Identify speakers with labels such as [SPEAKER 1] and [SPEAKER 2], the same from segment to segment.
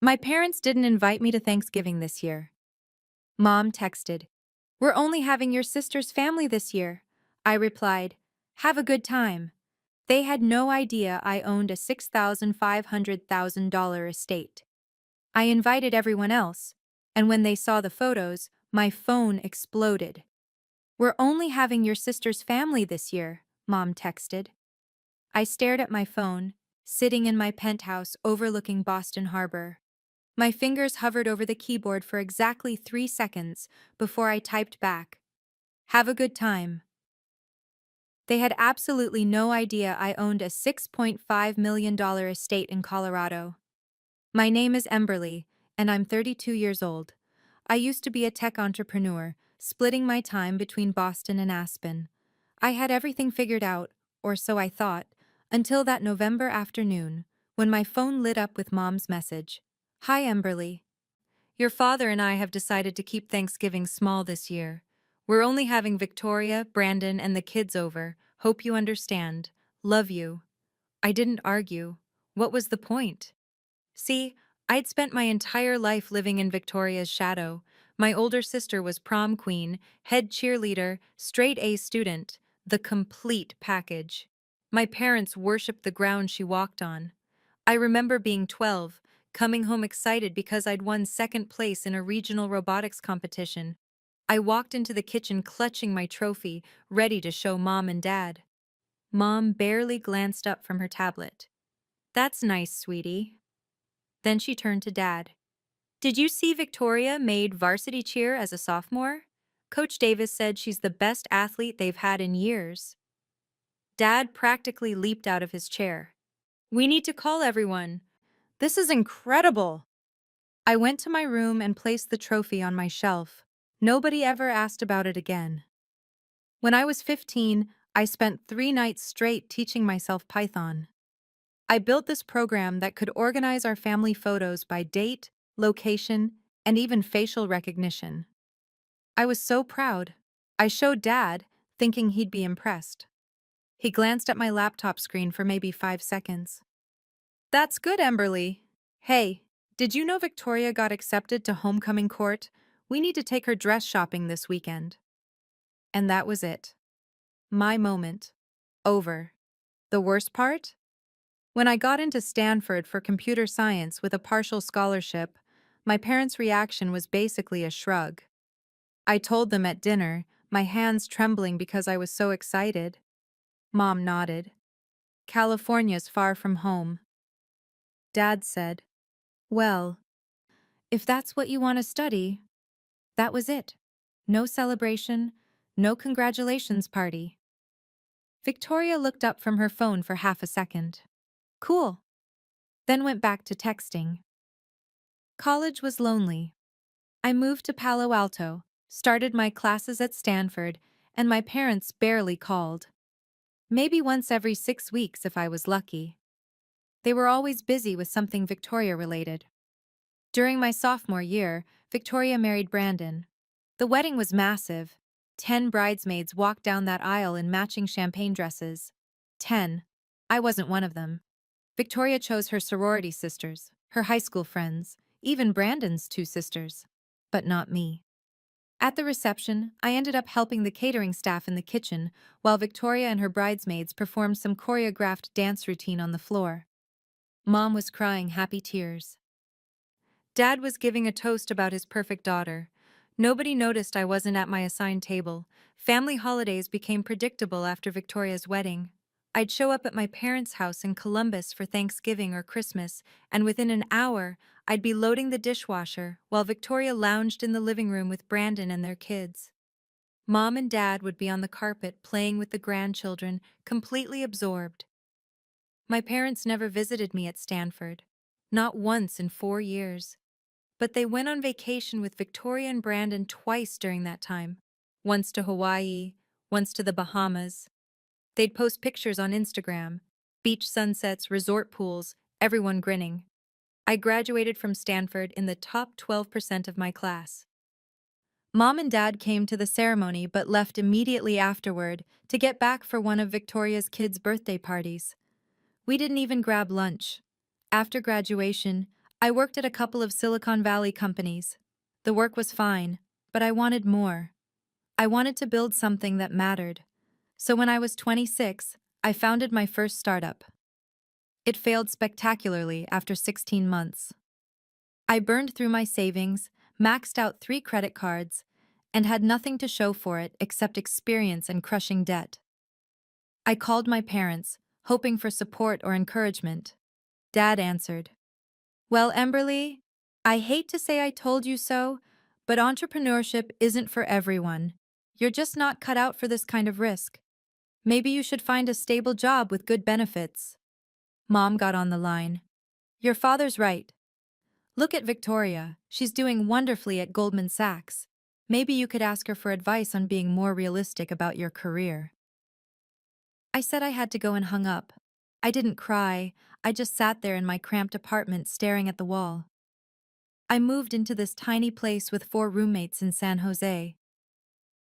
[SPEAKER 1] My parents didn't invite me to Thanksgiving this year. Mom texted, "We're only having your sister's family this year." I replied, "Have a good time." They had no idea I owned a $6,500,000 estate. I invited everyone else, and when they saw the photos, my phone exploded. "We're only having your sister's family this year," Mom texted. I stared at my phone, sitting in my penthouse overlooking Boston Harbor. My fingers hovered over the keyboard for exactly 3 seconds before I typed back, "Have a good time." They had absolutely no idea I owned a $6.5 million estate in Colorado. My name is Emberly, and I'm 32 years old. I used to be a tech entrepreneur, splitting my time between Boston and Aspen. I had everything figured out, or so I thought, until that November afternoon, when my phone lit up with Mom's message. "Hi, Emberly. Your father and I have decided to keep Thanksgiving small this year. We're only having Victoria, Brandon, and the kids over. Hope you understand. Love you." I didn't argue. What was the point? See, I'd spent my entire life living in Victoria's shadow. My older sister was prom queen, head cheerleader, straight A student, the complete package. My parents worshipped the ground she walked on. I remember being 12, coming home excited because I'd won second place in a regional robotics competition. I walked into the kitchen clutching my trophy, ready to show Mom and Dad. Mom barely glanced up from her tablet. "That's nice, sweetie." Then she turned to Dad. "Did you see Victoria made varsity cheer as a sophomore? Coach Davis said she's the best athlete they've had in years." Dad practically leaped out of his chair. "We need to call everyone. This is incredible." I went to my room and placed the trophy on my shelf. Nobody ever asked about it again. When I was 15, I spent 3 nights straight teaching myself Python. I built this program that could organize our family photos by date, location, and even facial recognition. I was so proud. I showed Dad, thinking he'd be impressed. He glanced at my laptop screen for maybe 5 seconds. "That's good, Emberly. Hey, did you know Victoria got accepted to homecoming court? We need to take her dress shopping this weekend." And that was it. My moment. Over. The worst part? When I got into Stanford for computer science with a partial scholarship, my parents' reaction was basically a shrug. I told them at dinner, my hands trembling because I was so excited. Mom nodded. "California's far from home." Dad said, "Well, if that's what you want to study." That was it. No celebration, no congratulations party. Victoria looked up from her phone for half a second. "Cool." Then went back to texting. College was lonely. I moved to Palo Alto, started my classes at Stanford, and my parents barely called. Maybe once every 6 weeks if I was lucky. They were always busy with something Victoria related. During my sophomore year, Victoria married Brandon. The wedding was massive. 10 bridesmaids walked down that aisle in matching champagne dresses. 10. I wasn't one of them. Victoria chose her sorority sisters, her high school friends, even Brandon's 2 sisters. But not me. At the reception, I ended up helping the catering staff in the kitchen while Victoria and her bridesmaids performed some choreographed dance routine on the floor. Mom was crying happy tears. Dad was giving a toast about his perfect daughter. Nobody noticed I wasn't at my assigned table. Family holidays became predictable after Victoria's wedding. I'd show up at my parents' house in Columbus for Thanksgiving or Christmas, and within an hour, I'd be loading the dishwasher while Victoria lounged in the living room with Brandon and their kids. Mom and Dad would be on the carpet playing with the grandchildren, completely absorbed. My parents never visited me at Stanford. Not once in 4 years. But they went on vacation with Victoria and Brandon twice during that time. Once to Hawaii, once to the Bahamas. They'd post pictures on Instagram. Beach sunsets, resort pools, everyone grinning. I graduated from Stanford in the top 12% of my class. Mom and Dad came to the ceremony but left immediately afterward to get back for one of Victoria's kids' birthday parties. We didn't even grab lunch. After graduation, I worked at a couple of Silicon Valley companies. The work was fine, but I wanted more. I wanted to build something that mattered. So when I was 26, I founded my first startup. It failed spectacularly after 16 months. I burned through my savings, maxed out 3 credit cards, and had nothing to show for it except experience and crushing debt. I called my parents, hoping for support or encouragement. Dad answered, "Well, Emberly, I hate to say I told you so, but entrepreneurship isn't for everyone. You're just not cut out for this kind of risk. Maybe you should find a stable job with good benefits." Mom got on the line. "Your father's right. Look at Victoria. She's doing wonderfully at Goldman Sachs. Maybe you could ask her for advice on being more realistic about your career." I said I had to go and hung up. I didn't cry, I just sat there in my cramped apartment staring at the wall. I moved into this tiny place with 4 roommates in San Jose.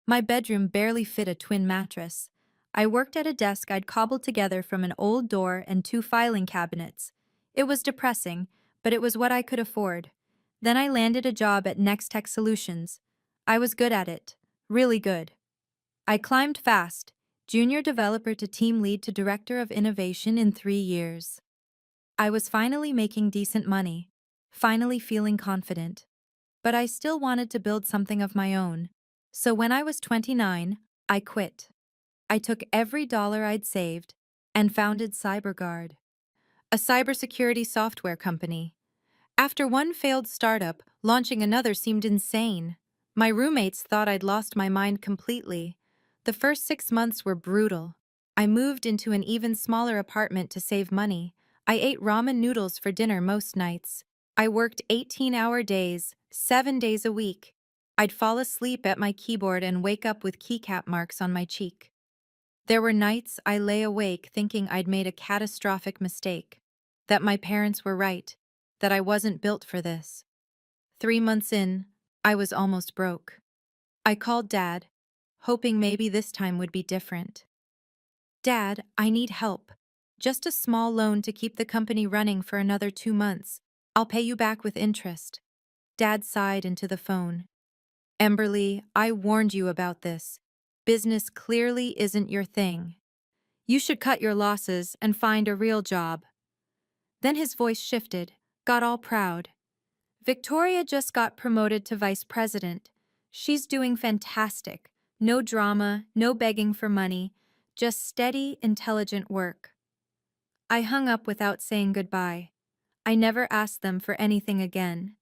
[SPEAKER 1] My bedroom barely fit a twin mattress. I worked at a desk I'd cobbled together from an old door and 2 filing cabinets. It was depressing, but it was what I could afford. Then I landed a job at Next Tech Solutions. I was good at it. Really good. I climbed fast, junior developer to team lead to director of innovation in 3 years. I was finally making decent money, finally feeling confident. But I still wanted to build something of my own. So when I was 29, I quit. I took every dollar I'd saved and founded CyberGuard, a cybersecurity software company. After one failed startup, launching another seemed insane. My roommates thought I'd lost my mind completely. The first 6 months were brutal. I moved into an even smaller apartment to save money. I ate ramen noodles for dinner most nights. I worked 18-hour days, 7 days a week. I'd fall asleep at my keyboard and wake up with keycap marks on my cheek. There were nights I lay awake thinking I'd made a catastrophic mistake, that my parents were right, that I wasn't built for this. 3 months in, I was almost broke. I called Dad, hoping maybe this time would be different. "Dad, I need help. Just a small loan to keep the company running for another 2 months. I'll pay you back with interest." Dad sighed into the phone. "Emberly, I warned you about this. Business clearly isn't your thing. You should cut your losses and find a real job." Then his voice shifted, got all proud. "Victoria just got promoted to vice president. She's doing fantastic. No drama, no begging for money, just steady, intelligent work." I hung up without saying goodbye. I never asked them for anything again.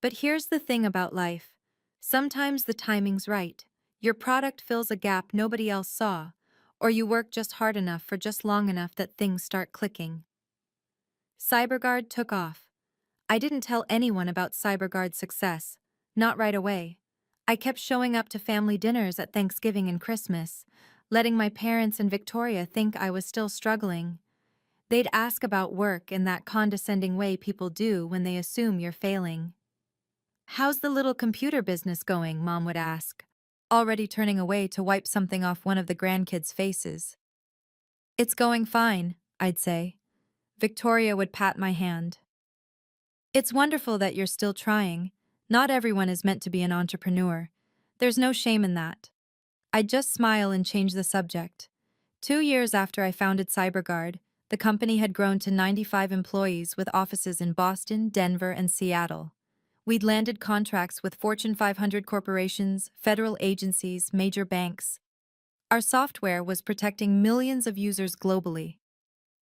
[SPEAKER 1] But here's the thing about life. Sometimes the timing's right. Your product fills a gap nobody else saw, or you work just hard enough for just long enough that things start clicking. CyberGuard took off. I didn't tell anyone about CyberGuard's success, not right away. I kept showing up to family dinners at Thanksgiving and Christmas, letting my parents and Victoria think I was still struggling. They'd ask about work in that condescending way people do when they assume you're failing. "How's the little computer business going?" Mom would ask, already turning away to wipe something off one of the grandkids' faces. "It's going fine," I'd say. Victoria would pat my hand. "It's wonderful that you're still trying. Not everyone is meant to be an entrepreneur. There's no shame in that." I'd just smile and change the subject. 2 years after I founded CyberGuard, the company had grown to 95 employees with offices in Boston, Denver, and Seattle. We'd landed contracts with Fortune 500 corporations, federal agencies, major banks. Our software was protecting millions of users globally.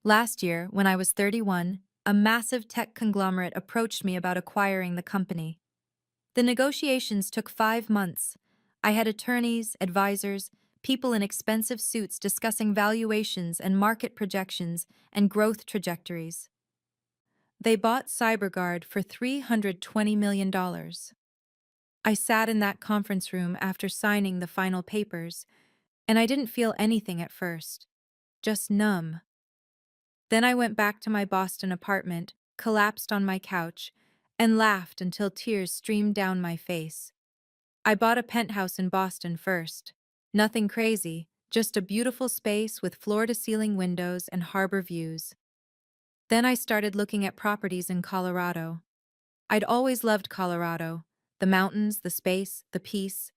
[SPEAKER 1] Last year, when I was 31, a massive tech conglomerate approached me about acquiring the company. The negotiations took 5 months. I had attorneys, advisors, people in expensive suits discussing valuations and market projections and growth trajectories. They bought CyberGuard for $320 million. I sat in that conference room after signing the final papers, and I didn't feel anything at first, just numb. Then I went back to my Boston apartment, collapsed on my couch, and laughed until tears streamed down my face. I bought a penthouse in Boston first. Nothing crazy, just a beautiful space with floor-to-ceiling windows and harbor views. Then I started looking at properties in Colorado. I'd always loved Colorado. The mountains, the space, the peace.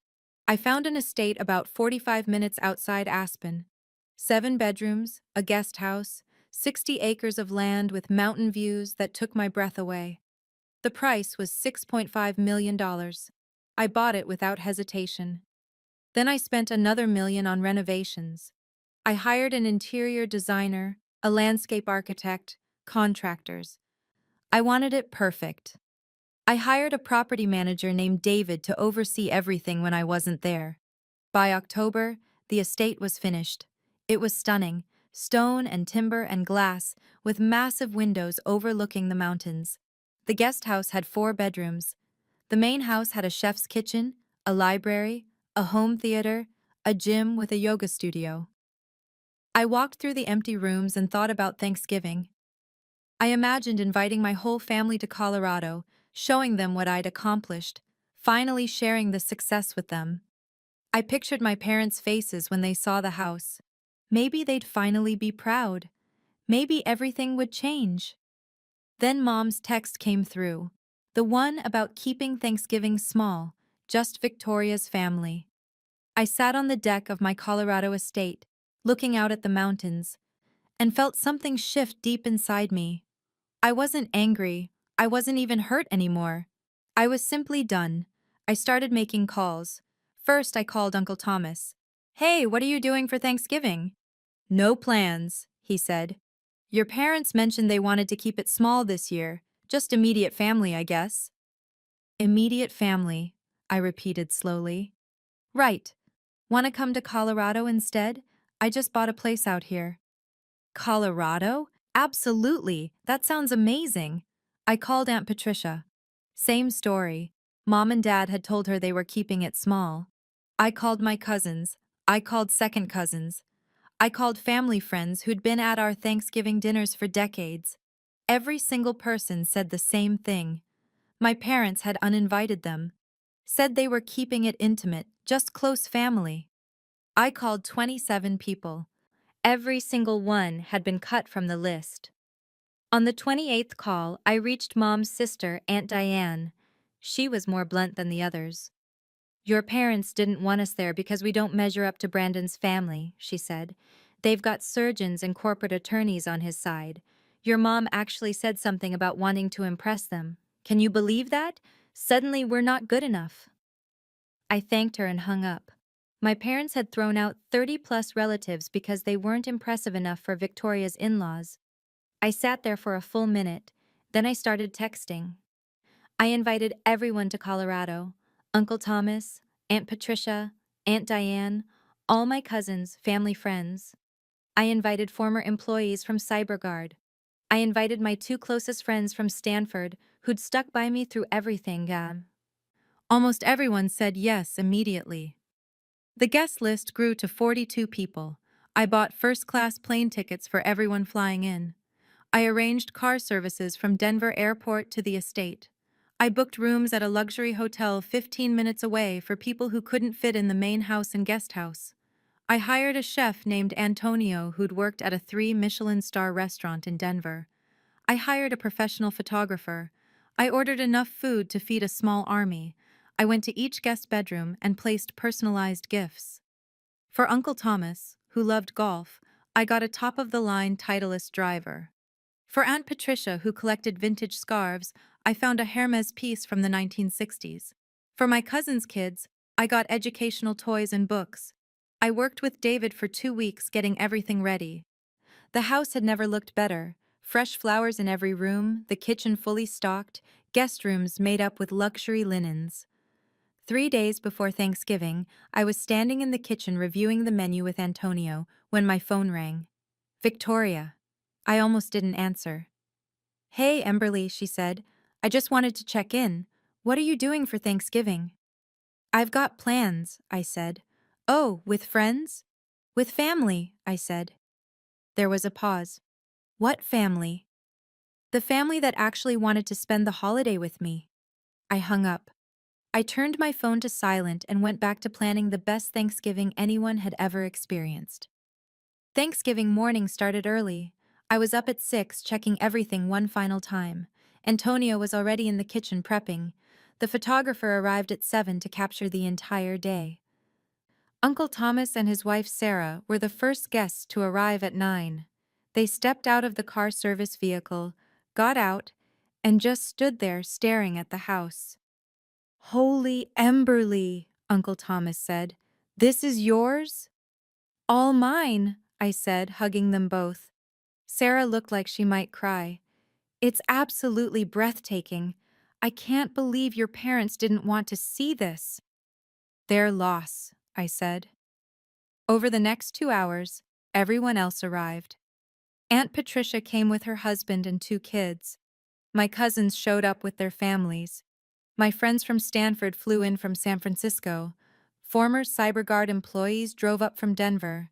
[SPEAKER 1] I found an estate about 45 minutes outside Aspen. 7 bedrooms, a guest house, 60 acres of land with mountain views that took my breath away. The price was $6.5 million. I bought it without hesitation. Then I spent another million on renovations. I hired an interior designer, a landscape architect, contractors. I wanted it perfect. I hired a property manager named David to oversee everything when I wasn't there. By October, the estate was finished. It was stunning, stone and timber and glass, with massive windows overlooking the mountains. The guest house had 4 bedrooms. The main house had a chef's kitchen, a library, a home theater, a gym with a yoga studio. I walked through the empty rooms and thought about Thanksgiving. I imagined inviting my whole family to Colorado, showing them what I'd accomplished, finally sharing the success with them. I pictured my parents' faces when they saw the house. Maybe they'd finally be proud. Maybe everything would change. Then Mom's text came through. The one about keeping Thanksgiving small, just Victoria's family. I sat on the deck of my Colorado estate, looking out at the mountains, and felt something shift deep inside me. I wasn't angry. I wasn't even hurt anymore. I was simply done. I started making calls. First, I called Uncle Thomas. "Hey, what are you doing for Thanksgiving?" "No plans," he said. "Your parents mentioned they wanted to keep it small this year. Just immediate family, I guess." Immediate family, I repeated slowly. Right. Want to come to Colorado instead? I just bought a place out here. Colorado? Absolutely. That sounds amazing. I called Aunt Patricia. Same story. Mom and Dad had told her they were keeping it small. I called my cousins. I called second cousins. I called family friends who'd been at our Thanksgiving dinners for decades. Every single person said the same thing. My parents had uninvited them. Said they were keeping it intimate, just close family. I called 27 people. Every single one had been cut from the list. On the 28th call, I reached Mom's sister, Aunt Diane. She was more blunt than the others. "Your parents didn't want us there because we don't measure up to Brandon's family," she said. "They've got surgeons and corporate attorneys on his side. Your mom actually said something about wanting to impress them. Can you believe that? Suddenly we're not good enough." I thanked her and hung up. My parents had thrown out 30-plus relatives because they weren't impressive enough for Victoria's in-laws. I sat there for a full minute, then I started texting. I invited everyone to Colorado. Uncle Thomas, Aunt Patricia, Aunt Diane, all my cousins, family friends. I invited former employees from CyberGuard. I invited my 2 closest friends from Stanford who'd stuck by me through everything. Almost everyone said yes immediately. The guest list grew to 42 people. I bought first-class plane tickets for everyone flying in. I arranged car services from Denver Airport to the estate. I booked rooms at a luxury hotel 15 minutes away for people who couldn't fit in the main house and guest house. I hired a chef named Antonio who'd worked at a 3-Michelin-star restaurant in Denver. I hired a professional photographer. I ordered enough food to feed a small army. I went to each guest bedroom and placed personalized gifts. For Uncle Thomas, who loved golf, I got a top-of-the-line Titleist driver. For Aunt Patricia, who collected vintage scarves, I found a Hermes piece from the 1960s. For my cousin's kids, I got educational toys and books. I worked with David for 2 weeks getting everything ready. The house had never looked better. Fresh flowers in every room, the kitchen fully stocked, guest rooms made up with luxury linens. 3 days before Thanksgiving, I was standing in the kitchen reviewing the menu with Antonio when my phone rang. Victoria. I almost didn't answer. "Hey, Emberly," she said. "I just wanted to check in. What are you doing for Thanksgiving?" "I've got plans," I said. "Oh, with friends?" "With family," I said. There was a pause. "What family?" "The family that actually wanted to spend the holiday with me." I hung up. I turned my phone to silent and went back to planning the best Thanksgiving anyone had ever experienced. Thanksgiving morning started early. I was up at 6 checking everything one final time. Antonio was already in the kitchen prepping. The photographer arrived at 7 to capture the entire day. Uncle Thomas and his wife Sarah were the first guests to arrive at 9. They stepped out of the car service vehicle, got out, and just stood there staring at the house. "Holy Emberly," Uncle Thomas said. "This is yours?" "All mine," I said, hugging them both. Sarah looked like she might cry. "It's absolutely breathtaking. I can't believe your parents didn't want to see this." "Their loss," I said. Over the next 2 hours, everyone else arrived. Aunt Patricia came with her husband and 2 kids. My cousins showed up with their families. My friends from Stanford flew in from San Francisco. Former CyberGuard employees drove up from Denver.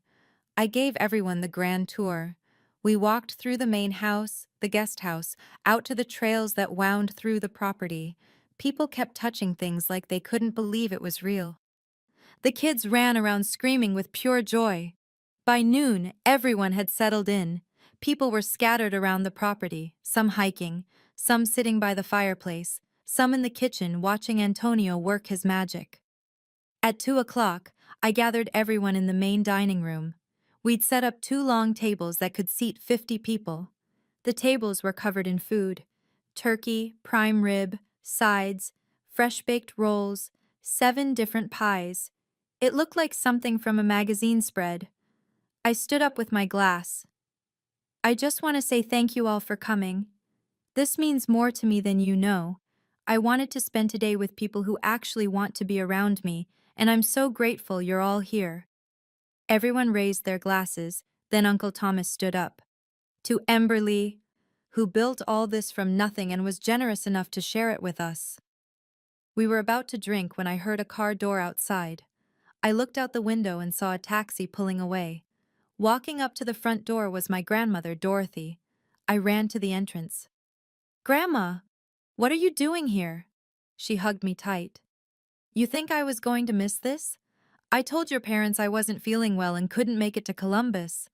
[SPEAKER 1] I gave everyone the grand tour. We walked through the main house, the guest house, out to the trails that wound through the property. People kept touching things like they couldn't believe it was real. The kids ran around screaming with pure joy. By noon, everyone had settled in. People were scattered around the property, some hiking, some sitting by the fireplace, some in the kitchen watching Antonio work his magic. At 2 o'clock, I gathered everyone in the main dining room. We'd set up 2 long tables that could seat 50 people. The tables were covered in food: turkey, prime rib, sides, fresh-baked rolls, 7 different pies. It looked like something from a magazine spread. I stood up with my glass. "I just want to say thank you all for coming. This means more to me than you know. I wanted to spend today with people who actually want to be around me, and I'm so grateful you're all here." Everyone raised their glasses, then Uncle Thomas stood up. "To Emberly, who built all this from nothing and was generous enough to share it with us." We were about to drink when I heard a car door outside. I looked out the window and saw a taxi pulling away. Walking up to the front door was my grandmother, Dorothy. I ran to the entrance. "Grandma, what are you doing here?" She hugged me tight. "You think I was going to miss this? I told your parents I wasn't feeling well and couldn't make it to Columbus.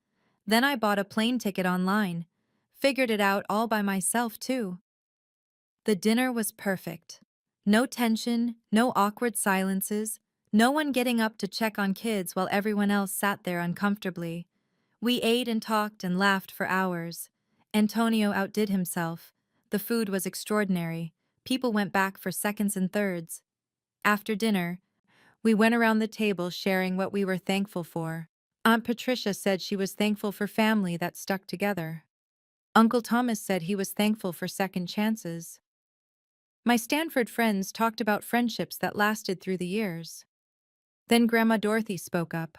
[SPEAKER 1] Then I bought a plane ticket online. Figured it out all by myself, too." The dinner was perfect. No tension, no awkward silences, no one getting up to check on kids while everyone else sat there uncomfortably. We ate and talked and laughed for hours. Antonio outdid himself. The food was extraordinary. People went back for seconds and thirds. After dinner, we went around the table sharing what we were thankful for. Aunt Patricia said she was thankful for family that stuck together. Uncle Thomas said he was thankful for second chances. My Stanford friends talked about friendships that lasted through the years. Then Grandma Dorothy spoke up.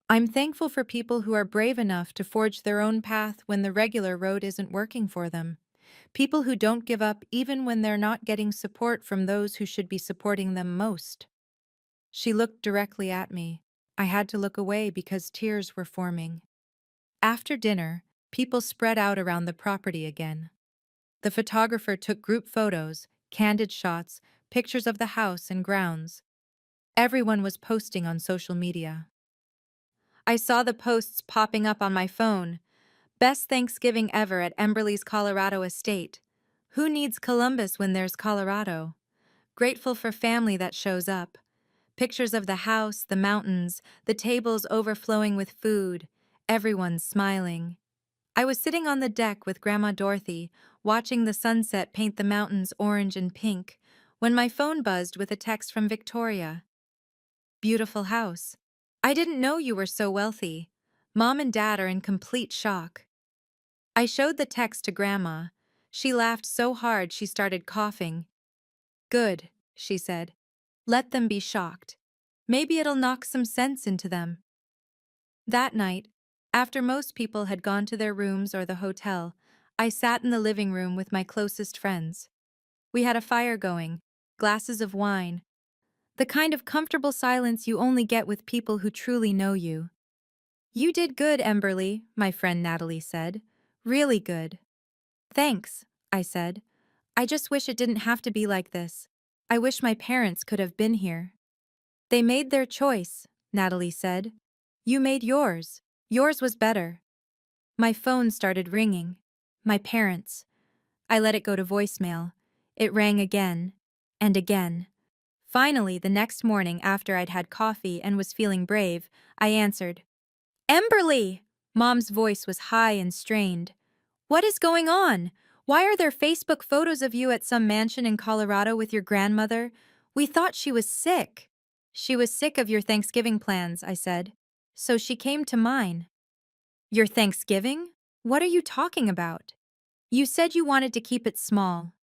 [SPEAKER 1] "I'm thankful for people who are brave enough to forge their own path when the regular road isn't working for them. People who don't give up even when they're not getting support from those who should be supporting them most." She looked directly at me. I had to look away because tears were forming. After dinner, people spread out around the property again. The photographer took group photos, candid shots, pictures of the house and grounds. Everyone was posting on social media. I saw the posts popping up on my phone. "Best Thanksgiving ever at Emberly's Colorado estate. Who needs Columbus when there's Colorado? Grateful for family that shows up." Pictures of the house, the mountains, the tables overflowing with food, everyone smiling. I was sitting on the deck with Grandma Dorothy, watching the sunset paint the mountains orange and pink, when my phone buzzed with a text from Victoria. "Beautiful house. I didn't know you were so wealthy. Mom and Dad are in complete shock." I showed the text to Grandma. She laughed so hard she started coughing. "Good," she said. "Let them be shocked. Maybe it'll knock some sense into them." That night, after most people had gone to their rooms or the hotel, I sat in the living room with my closest friends. We had a fire going, glasses of wine, the kind of comfortable silence you only get with people who truly know you. "You did good, Emberly," my friend Natalie said. "Really good." "Thanks," I said. "I just wish it didn't have to be like this. I wish my parents could have been here." "They made their choice," Natalie said. "You made yours. Yours was better." My phone started ringing. My parents. I let it go to voicemail. It rang again and again. Finally, the next morning after I'd had coffee and was feeling brave, I answered. Emberly! Mom's voice was high and strained. What is going on? Why are there Facebook photos of you at some mansion in Colorado with your grandmother? We thought she was sick. She was sick of your Thanksgiving plans, I said. So she came to mine. Your Thanksgiving? What are you talking about? You said you wanted to keep it small.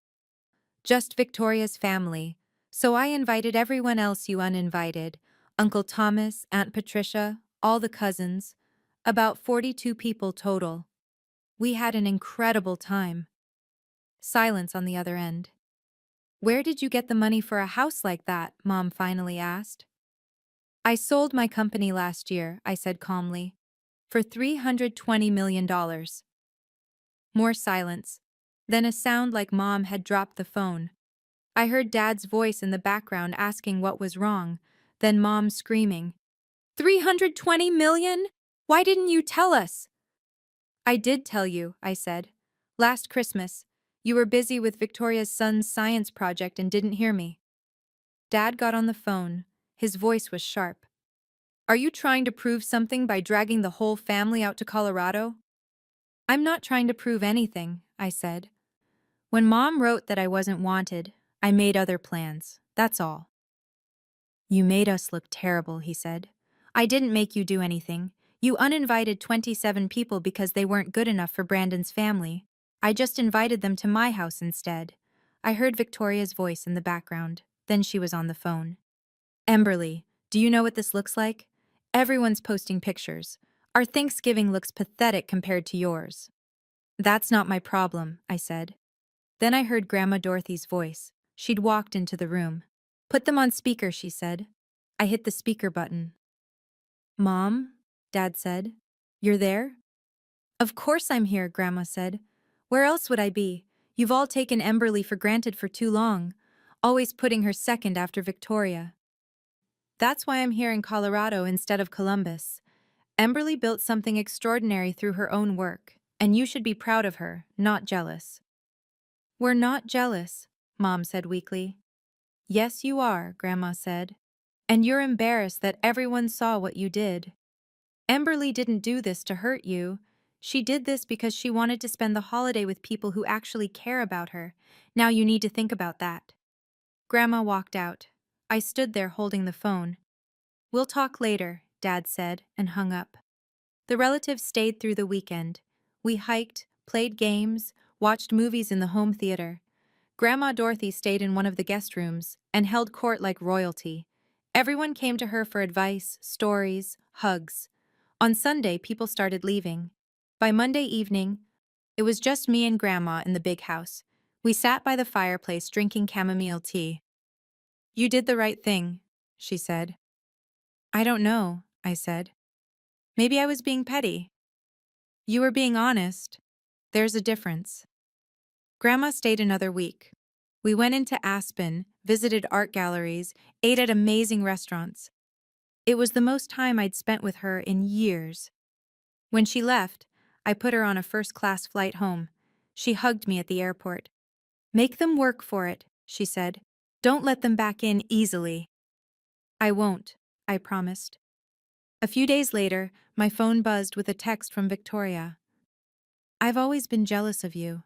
[SPEAKER 1] Just Victoria's family. So I invited everyone else you uninvited. Uncle Thomas, Aunt Patricia, all the cousins. About 42 people total. We had an incredible time. Silence on the other end. Where did you get the money for a house like that? Mom finally asked. I sold my company last year, I said calmly. For $320 million. More silence. Then a sound like Mom had dropped the phone. I heard Dad's voice in the background asking what was wrong, then Mom screaming, 320 million? Why didn't you tell us? I did tell you, I said. Last Christmas. You were busy with Victoria's son's science project and didn't hear me. Dad got on the phone. His voice was sharp. Are you trying to prove something by dragging the whole family out to Colorado? I'm not trying to prove anything, I said. When Mom wrote that I wasn't wanted, I made other plans, that's all. You made us look terrible, he said. I didn't make you do anything. You uninvited 27 people because they weren't good enough for Brandon's family. I just invited them to my house instead. I heard Victoria's voice in the background. Then she was on the phone. Emberly, do you know what this looks like? Everyone's posting pictures. Our Thanksgiving looks pathetic compared to yours. That's not my problem, I said. Then I heard Grandma Dorothy's voice. She'd walked into the room. Put them on speaker, she said. I hit the speaker button. Mom? Dad said. You're there? Of course I'm here, Grandma said. Where else would I be? You've all taken Emberly for granted for too long, always putting her second after Victoria. That's why I'm here in Colorado instead of Columbus. Emberly built something extraordinary through her own work, and you should be proud of her, not jealous. We're not jealous, Mom said weakly. Yes, you are, Grandma said. And you're embarrassed that everyone saw what you did. Emberly didn't do this to hurt you. She did this because she wanted to spend the holiday with people who actually care about her. Now you need to think about that. Grandma walked out. I stood there holding the phone. We'll talk later, Dad said, and hung up. The relatives stayed through the weekend. We hiked, played games, watched movies in the home theater. Grandma Dorothy stayed in one of the guest rooms and held court like royalty. Everyone came to her for advice, stories, hugs. On Sunday, people started leaving. By Monday evening, it was just me and Grandma in the big house. We sat by the fireplace drinking chamomile tea. You did the right thing, she said. I don't know, I said. Maybe I was being petty. You were being honest. There's a difference. Grandma stayed another week. We went into Aspen, visited art galleries, ate at amazing restaurants. It was the most time I'd spent with her in years. When she left, I put her on a first-class flight home. She hugged me at the airport. Make them work for it, she said. Don't let them back in easily. I won't, I promised. A few days later, my phone buzzed with a text from Victoria. I've always been jealous of you.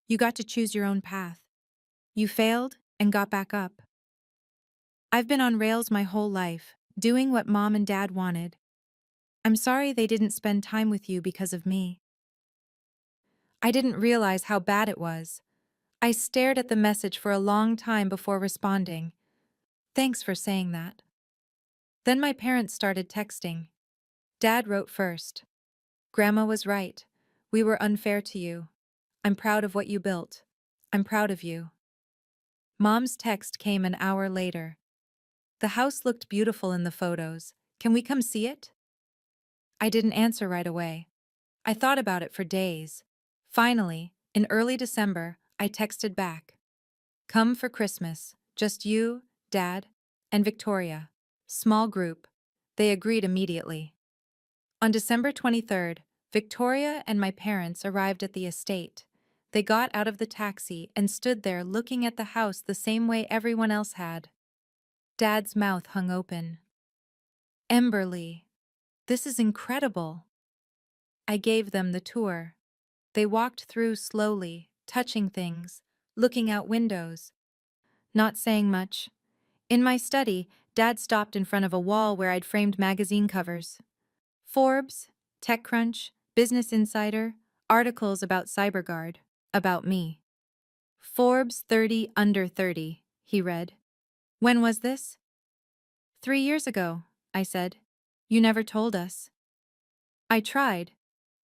[SPEAKER 1] You got to choose your own path. You failed and got back up. I've been on rails my whole life, doing what Mom and Dad wanted. I'm sorry they didn't spend time with you because of me. I didn't realize how bad it was. I stared at the message for a long time before responding. Thanks for saying that. Then my parents started texting. Dad wrote first. Grandma was right. We were unfair to you. I'm proud of what you built. I'm proud of you. Mom's text came an hour later. The house looked beautiful in the photos. Can we come see it? I didn't answer right away. I thought about it for days. Finally, in early December, I texted back. Come for Christmas. Just you, Dad, and Victoria. Small group. They agreed immediately. On December 23rd, Victoria and my parents arrived at the estate. They got out of the taxi and stood there looking at the house the same way everyone else had. Dad's mouth hung open. Emberly, this is incredible. I gave them the tour. They walked through slowly, touching things, looking out windows, not saying much. In my study, Dad stopped in front of a wall where I'd framed magazine covers. Forbes, TechCrunch, Business Insider, articles about CyberGuard, about me. Forbes 30 under 30, he read. When was this? 3 years ago, I said. You never told us. I tried.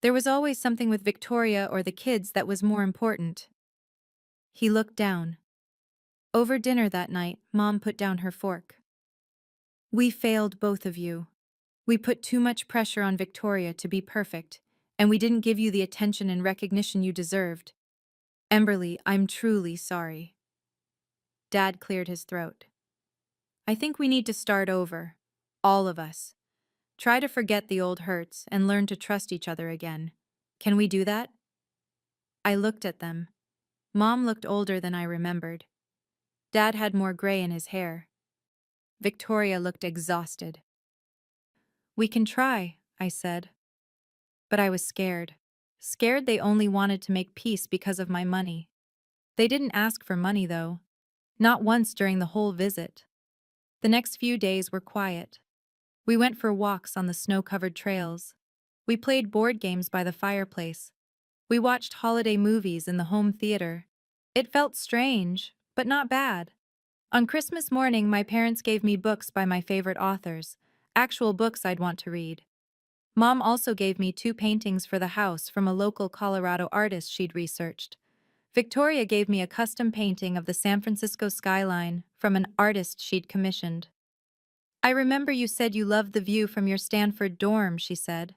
[SPEAKER 1] There was always something with Victoria or the kids that was more important. He looked down. Over dinner that night, Mom put down her fork. We failed both of you. We put too much pressure on Victoria to be perfect, and we didn't give you the attention and recognition you deserved. Emberly, I'm truly sorry. Dad cleared his throat. I think we need to start over. All of us. Try to forget the old hurts and learn to trust each other again. Can we do that? I looked at them. Mom looked older than I remembered. Dad had more gray in his hair. Victoria looked exhausted. We can try, I said. But I was scared. Scared they only wanted to make peace because of my money. They didn't ask for money, though. Not once during the whole visit. The next few days were quiet. We went for walks on the snow-covered trails. We played board games by the fireplace. We watched holiday movies in the home theater. It felt strange, but not bad. On Christmas morning, my parents gave me books by my favorite authors, actual books I'd want to read. Mom also gave me 2 paintings for the house from a local Colorado artist she'd researched. Victoria gave me a custom painting of the San Francisco skyline from an artist she'd commissioned. I remember you said you loved the view from your Stanford dorm, she said.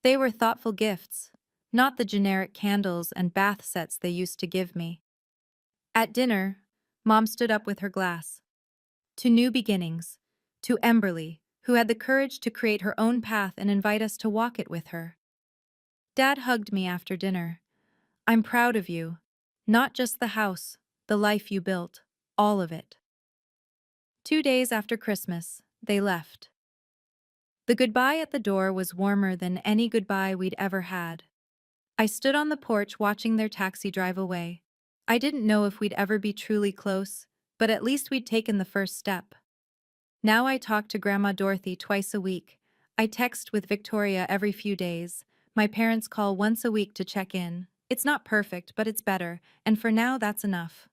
[SPEAKER 1] They were thoughtful gifts, not the generic candles and bath sets they used to give me. At dinner, Mom stood up with her glass. To new beginnings, to Emberly, who had the courage to create her own path and invite us to walk it with her. Dad hugged me after dinner. I'm proud of you. Not just the house, the life you built, all of it. 2 days after Christmas, they left. The goodbye at the door was warmer than any goodbye we'd ever had. I stood on the porch watching their taxi drive away. I didn't know if we'd ever be truly close, but at least we'd taken the first step. Now I talk to Grandma Dorothy twice a week. I text with Victoria every few days. My parents call once a week to check in. It's not perfect, but it's better, and for now that's enough.